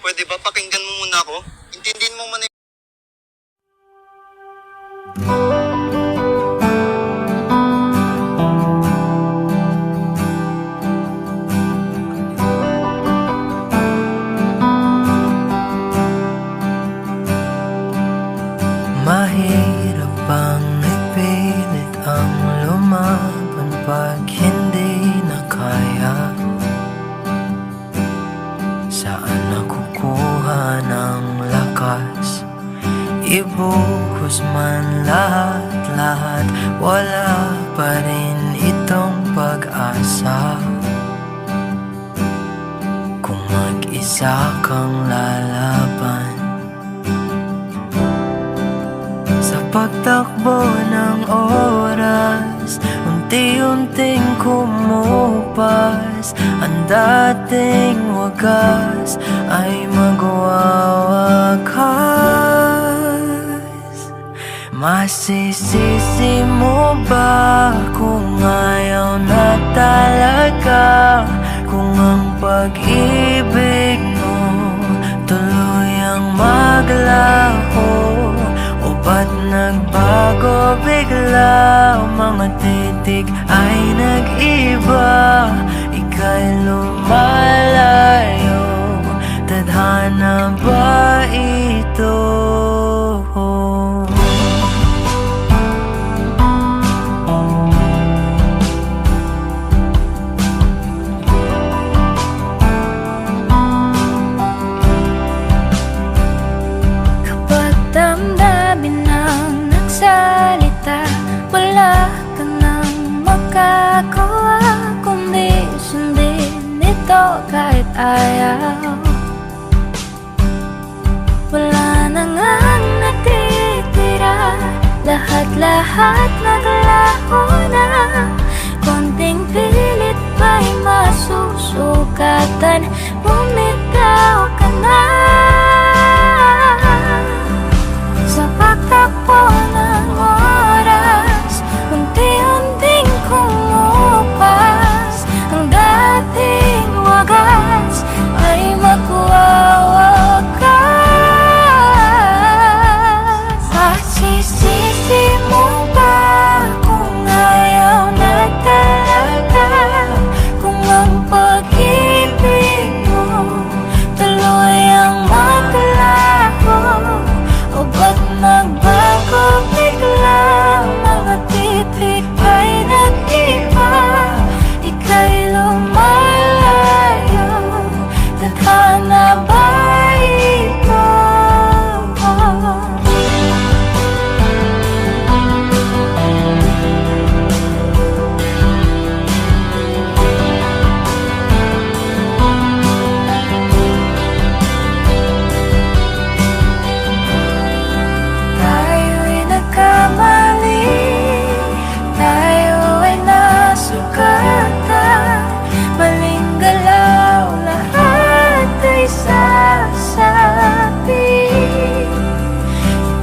Pwede ba pakinggan mo muna ako? Intindihin mo muna mahirap bang ipilit ang lumaban pag hindi na kaya? Saan nakukuha ng lakas? Ibuhos man lahat-lahat, wala pa rin itong pag-asa. Kung mag-isa kang lalaban sa pagtakbo ng oras, unti-unting kumupas. Ang dating wagas ay magwawakas. Masisisi mo ba kung ayaw na talaga? Kung ang pag-ibig mo tuluyang maglaho, o ba't nagbago bigla? Mga titik ay nag-iba, ika'y lumalayo. Tadhana ba ito? Kapag damdamin ang nagsalita, wala ka nang makagawa kundi sundin ito kahit ayaw. Wala na ngang natitira, lahat-lahat naglaho na. Konting pilit ba'y masusukatan? Bumitaw ka na. Sa pagtakbo ng oras, unti-unting kumupas. Ang dating wagas ay magwawakas. Masisisi mo ba kung ayaw na talaga? Kung ang pag-ibig mo tuluyang maglaho, o ba't nagbago bigla? Mga titik ay nag-iba, ika'y lumalayo. Tadhana ba ito? Tayo'y nagkamali, tayo ay nasugatan. Maling galaw, lahat ay sasabi.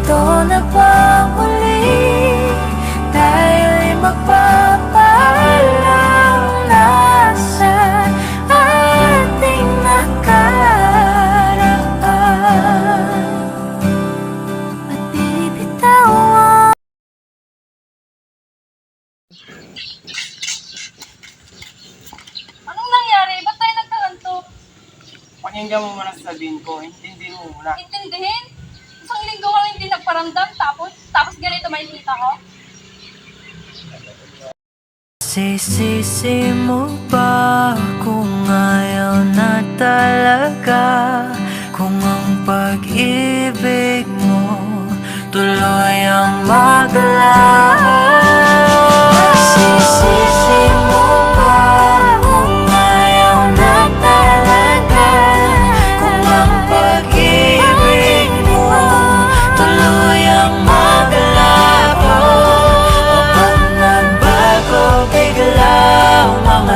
Ito na bang huli? Tayo'y magpapaalam na sa ating nakaraan. At bibitawan. Anong nangyari? Ba't tayo nagkaganto? Pakinggan mo muna sabihin ko, intindihin mo muna. Intindihin? Isang linggo ka lang hindi nagparamdam, tapos ganito makikita ko? Sisisi mo ba kung ayaw na talaga? Kung ang pag-ibig mo tuluyang maglaho. Sisisi mo ba kung ayaw na talaga? Kung ang pag-ibig mo tuluyang maglaho, o ba't nagbago bigla? Mga